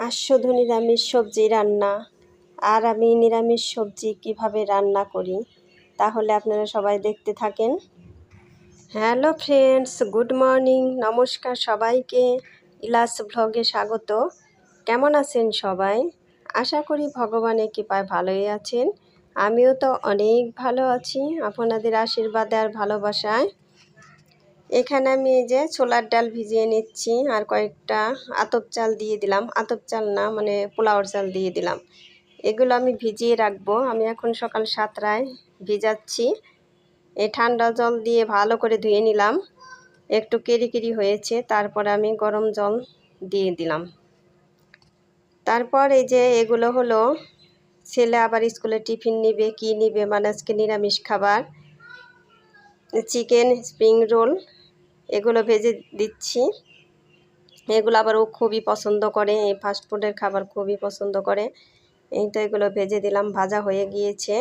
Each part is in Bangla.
আজ শুধু নিরামিষ সবজি রান্না। আর আমি নিরামিষ সবজি কিভাবে রান্না করি তাহলে আপনারা সবাই দেখতে থাকেন। হ্যালো ফ্রেন্ডস, গুড মর্নিং, নমস্কার সবাইকে। ইলাস ভ্লগে স্বাগত। কেমন আছেন সবাই? আশা করি ভগবানের কৃপায় ভালোই আছেন। আমিও তো অনেক ভালো আছি আপনাদের আশীর্বাদে আর ভালোবাসায়। এখানে আমি এই যে ছোলার ডাল ভিজিয়ে নিচ্ছি আর কয়েকটা আতপ চাল দিয়ে দিলাম। আতপ চাল না, মানে পোলাওর চাল দিয়ে দিলাম। এগুলো আমি ভিজিয়ে রাখবো। আমি এখন সকাল 7টায় ভিজাচ্ছি। এই ঠান্ডা জল দিয়ে ভালো করে ধুয়ে নিলাম। একটু কেরি হয়েছে, তারপর আমি গরম জল দিয়ে দিলাম। তারপর এই যে এগুলো হলো, ছেলে আবার স্কুলে টিফিন নিবে, কি নিবে, মানে আজকে নিরামিষ খাবার, চিকেন স্প্রিং রোল, এগুলো ভেজে দিচ্ছি। এগুলো আবার ও খুবই পছন্দ করে, এই ফাস্টফুডের খাবার খুবই পছন্দ করে। এই তো এগুলো ভেজে দিলাম, ভাজা হয়ে গিয়েছে।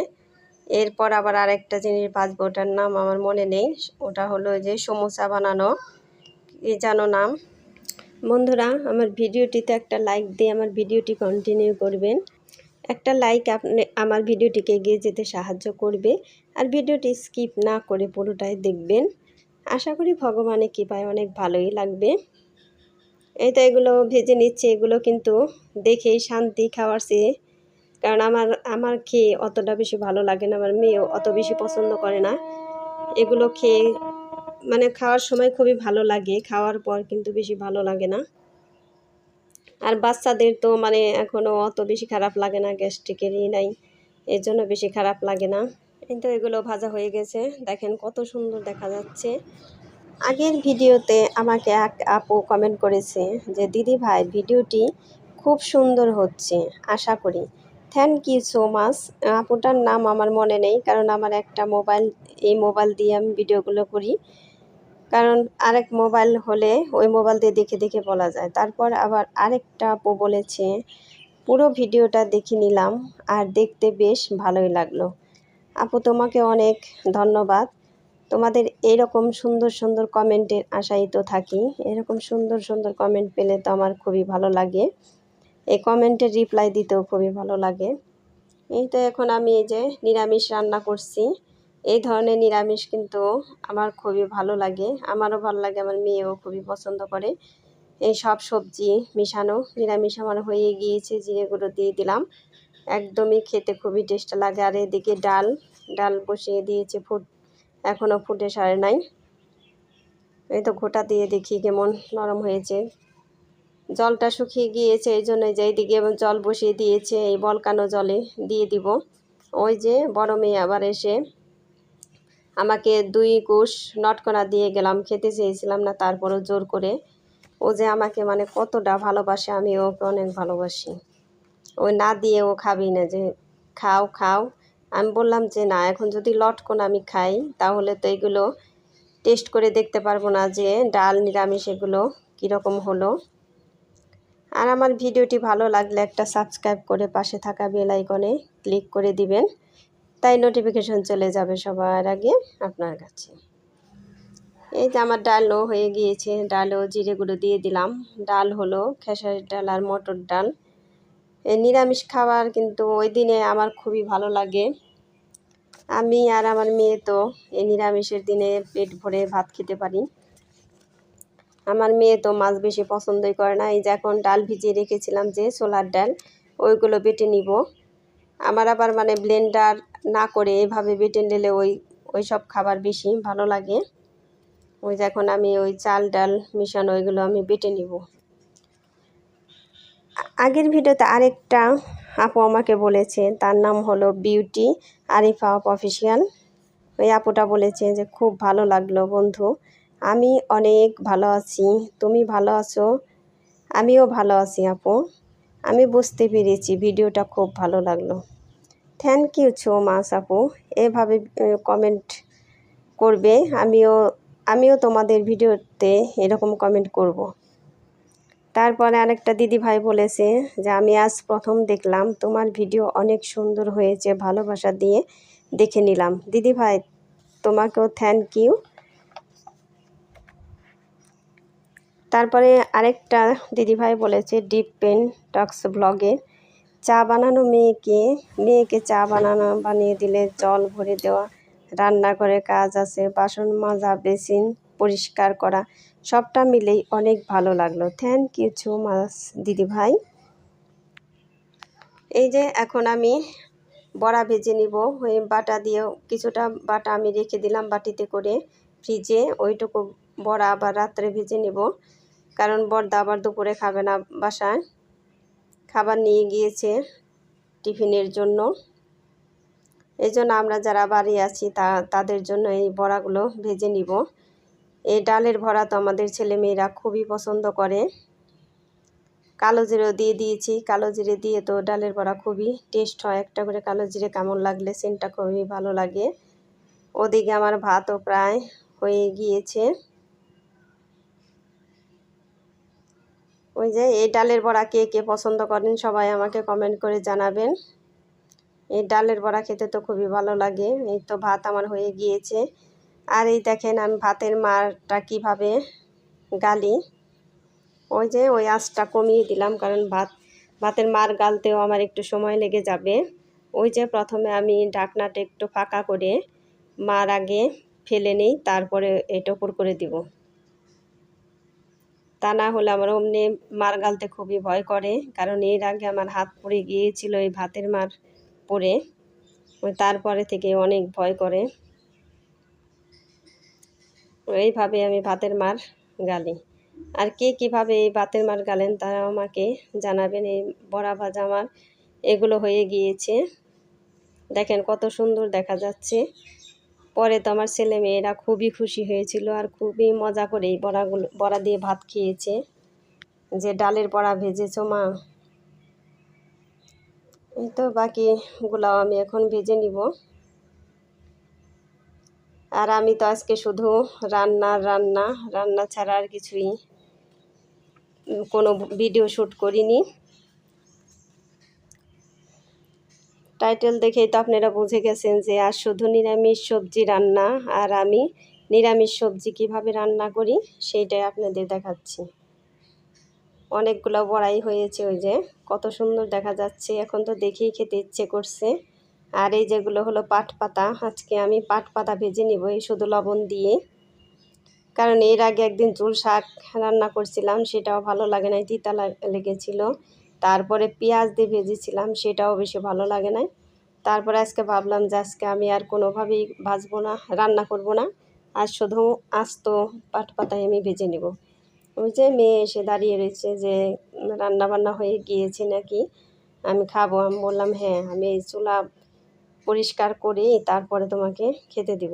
এরপর আবার আরেকটা জিনিস ভাজবো, ওটার নাম আমার মনে নেই। ওটা হলো যে সমোসা বানানো, কি যেন নাম। বন্ধুরা, আমার ভিডিওটিতে একটা লাইক দিয়ে আমার ভিডিওটি কন্টিনিউ করবেন। একটা লাইক আপনি আমার ভিডিওটিকে এগিয়ে যেতে সাহায্য করবে। আর ভিডিওটি স্কিপ না করে পুরোটাই দেখবেন। আশা করি ভগবানের কৃপায় অনেক ভালোই লাগবে। এই তো এগুলো ভেজে নিচ্ছে। এগুলো কিন্তু দেখেই শান্তি, খাওয়ার চেয়ে, কারণ আমার খেয়ে অতটা বেশি ভালো লাগে না, আমার মেয়েও অত বেশি পছন্দ করে না। এগুলো খেয়ে মানে খাওয়ার সময় খুবই ভালো লাগে, খাওয়ার পর কিন্তু বেশি ভালো লাগে না। আর বাচ্চাদের তো মানে এখনও অত বেশি খারাপ লাগে না, গ্যাস্ট্রিকেরই নাই, এর জন্য বেশি খারাপ লাগে না। কিন্তু এগুলো ভাজা হয়ে গেছে, দেখেন কত সুন্দর দেখা যাচ্ছে। আগের ভিডিওতে আমাকে এক আপু কমেন্ট করেছে যে দিদি ভাই ভিডিওটি খুব সুন্দর হচ্ছে, আশা করি। Thank you so much. আপুটার নাম আমার মনে নেই, কারণ আমার একটা মোবাইল, এই মোবাইল দিয়ে আমি ভিডিওগুলো করি। কারণ আরেক মোবাইল হলে ওই মোবাইল দিয়ে দেখে দেখে বলা যায়। তারপর আবার আরেকটা আপু বলেছে পুরো ভিডিওটা দেখে নিলাম আর দেখতে বেশ ভালোই লাগলো। আপু তোমাকে অনেক ধন্যবাদ। তোমাদের এরকম সুন্দর সুন্দর কমেন্টের আশায় তো থাকি। এরকম সুন্দর সুন্দর কমেন্ট পেলে তো আমার খুবই ভালো লাগে। এই কমেন্টের রিপ্লাই দিতেও খুবই ভালো লাগে। এই তো এখন আমি এই যে নিরামিষ রান্না করছি। এই ধরনের নিরামিষ কিন্তু আমার খুবই ভালো লাগে, আমারও ভালো লাগে, আমার মেয়েও খুবই পছন্দ করে। এই সব সবজি মিশানো নিরামিষ আমার হয়ে গিয়েছে, জিরে গুঁড়ো দিয়ে দিলাম। একদমই খেতে খুবই টেস্ট লাগে। আর এদিকে ডাল বসিয়ে দিয়েছে, এখনও ফুটে সারে নাই। এই তো ঘোটা দিয়ে দেখি কেমন নরম হয়েছে। জলটা শুকিয়ে গিয়েছে, এই জন্য যে এইদিকে জল বসিয়ে দিয়েছে, এই বলকানো জলে দিয়ে দিব। ওই যে বড় মেয়ে আবার এসে আমাকে 2 কুশ নটকনা দিয়ে গেলাম, খেতে চেয়েছিলাম না, তারপরও জোর করে। ও যে আমাকে মানে কতটা ভালোবাসে, আমি ওকে অনেক ভালোবাসি। ও না দিয়ে ও খাবেই না, যে খাও খাও। আমি বললাম যে না, এখন যদি লটকন আমি খাই তাহলে তো এগুলো টেস্ট করে দেখতে পারবো না যে ডাল নিরামিষ এগুলো কীরকম হলো। আর আমার ভিডিওটি ভালো লাগলে একটা সাবস্ক্রাইব করে পাশে থাকা বেল আইকনে ক্লিক করে দিবেন, তাই নোটিফিকেশন চলে যাবে সবার আগে আপনার কাছে। এই যে আমার ডালও হয়ে গিয়েছে, ডালও জিরে গুঁড়ো দিয়ে দিলাম। ডাল হলো খেসারির ডাল আর মটর ডাল। এই নিরামিষ খাবার কিন্তু ওই দিনে আমার খুবই ভালো লাগে। আমি আর আমার মেয়ে তো এই নিরামিষের দিনে পেট ভরে ভাত খেতে পারি। আমার মেয়ে তো মাছ বেশি পছন্দই করে না। এই যে এখন ডাল ভিজিয়ে রেখেছিলাম যে ছোলার ডাল, ওইগুলো বেটে নিব। আমার আবার মানে ব্লেন্ডার না করে এভাবে বেটে নিলে ওই সব খাবার বেশি ভালো লাগে। ওই যে এখন আমি ওই চাল ডাল মিশানো ওইগুলো আমি বেটে নিব। আগের ভিডিওতে আরেকটা আপু আমাকে বলেছে, তার নাম হলো বিউটি আরিফা অফিসিয়াল। ওই আপুটা বলেছে যে খুব ভালো লাগলো বন্ধু, আমি অনেক ভালো আছি, তুমি ভালো আছো? আমিও ভালো আছি আপু, আমি বুঝতে পেরেছি, ভিডিওটা খুব ভালো লাগলো। থ্যাংক ইউ সো মাচ আপু। এভাবে কমেন্ট করবে, আমিও তোমাদের ভিডিওতে এরকম কমেন্ট করব। তারপরে আরেকটা দিদি ভাই বলেছে যে আমি আজ প্রথম দেখলাম, তোমার ভিডিও অনেক সুন্দর হয়েছে, ভালোবাসা দিয়ে দেখে নিলাম। দিদি ভাই তোমাকেও থ্যাংক ইউ। তারপরে আরেকটা দিদিভাই বলেছে ডিপ পেন টক্স ব্লগে চা বানানো মেয়েকে চা বানিয়ে দিলে জল ভরে দেওয়া, রান্নাঘরে কাজ আছে, বাসন মাজা, বেসিন পরিষ্কার করা, সবটা মিলেই অনেক ভালো লাগলো। থ্যাংক ইউ সো মাচ দিদিভাই। এই যে এখন আমি বড়া ভেজে নিব। ওই বাটা দিয়েও কিছুটা বাটা আমি রেখে দিলাম বাটিতে করে ফ্রিজে, ওইটুকু বড়া আবার রাত্রে ভেজে নিব, কারণ বড়দা আবার দুপুরে খাবে না, বাসায় খাবার নিয়ে গিয়েছে টিফিনের জন্য। এই জন্য আমরা যারা বাড়ি আছি তাদের জন্য এই বড়াগুলো ভেজে নিব। এই ডালের ভরা তো আমাদের ছেলেমেয়েরা খুবই পছন্দ করে। কালো জিরে দিয়ে দিয়েছি, কালো জিরে দিয়ে তো ডালের বড়া খুবই টেস্ট হয়। একটা করে কালো জিরে কেমন লাগলে সেন্টটা খুবই ভালো লাগে। ওদিকে আমার ভাতও প্রায় হয়ে গিয়েছে। ওই যে এই ডালের বড়া কে কে পছন্দ করেন সবাই আমাকে কমেন্ট করে জানাবেন। এই ডালের বড়া খেতে তো খুবই ভালো লাগে। এই তো ভাত আমার হয়ে গিয়েছে। আর এই দেখেন আমি ভাতের মারটা কিভাবে গালি। ওই যে ওই আঁচটা কমিয়ে দিলাম, কারণ ভাতের মার গালতেও আমার একটু সময় লেগে যাবে। ওই যে প্রথমে আমি ঢাকনাটা একটু ফাঁকা করে মার আগে ফেলে নিই, তারপরে এটা উপর করে দিব। তা না হলে আমার অমনি মার গালতে খুবই ভয় করে, কারণ এর আগে আমার হাত পুড়ে গিয়েছিল এই ভাতের মার পড়ে। ওই তারপরে থেকে অনেক ভয় করে। এইভাবে আমি ভাতের মার গালি। আর কে কীভাবে এই ভাতের মার গালেন তারা আমাকে জানাবেন। এই বড়া ভাজা আমার এগুলো হয়ে গিয়েছে, দেখেন কত সুন্দর দেখা যাচ্ছে। পরে তো আমার ছেলে মেয়েরা খুবই খুশি হয়েছিল আর খুবই মজা করে এই বড়া দিয়ে ভাত খেয়েছে, যে ডালের বড়া ভেজেছো মা। এই তো বাকিগুলাও আমি এখন ভেজে নিব। আর আমি তো আজকে শুধু রান্না ছাড়া আর কিছুই কোনো ভিডিও শ্যুট করিনি। টাইটেল দেখেই তো আপনারা বুঝে গেছেন যে আর শুধু নিরামিষ সবজি রান্না, আর আমি নিরামিষ সবজি কিভাবে রান্না করি সেইটাই আপনাদের দেখাচ্ছি। অনেকগুলো বড়াই হয়েছে, ওই যে কত সুন্দর দেখা যাচ্ছে, এখন তো দেখেই খেতে ইচ্ছে করছে। আর এই যেগুলো হলো পাট পাতা, আজকে আমি পাট পাতা ভেজে নিব এই শুধু লবণ দিয়ে, কারণ এর আগে একদিন চুল শাক রান্না করছিলাম, সেটাও ভালো লাগে নাই, তিতা লেগেছিল। তারপরে পেঁয়াজ দিয়ে ভেজেছিলাম, সেটাও বেশি ভালো লাগে নাই। তারপরে আজকে ভাবলাম যে আজকে আমি আর কোনোভাবেই ভাজবো না, রান্না করব না, আর শুধু আস্ত পাট পাতায় আমি ভেজে নেব। ওই যে মেয়ে এসে দাঁড়িয়ে রয়েছে যে রান্না বান্না হয়ে গিয়েছে নাকি, আমি খাবো। আমি বললাম হ্যাঁ, আমি এই চুলা পরিষ্কার করে তারপরে তোমাকে খেতে দিব।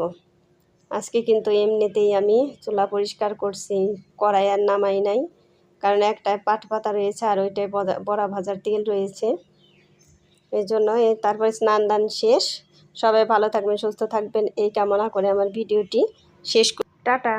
আজকে কিন্তু এমনিতেই আমি চুলা পরিষ্কার করছি, কড়াই আর নামাই নাই, কারণ একটায় পাট পাতা রয়েছে আর ওইটায় বড়া ভাজার তেল রয়েছে। এই জন্য তারপরে স্নান দান শেষ। সবাই ভালো থাকবেন, সুস্থ থাকবেন এই কামনা করে আমার ভিডিওটি শেষ করি। টাটা।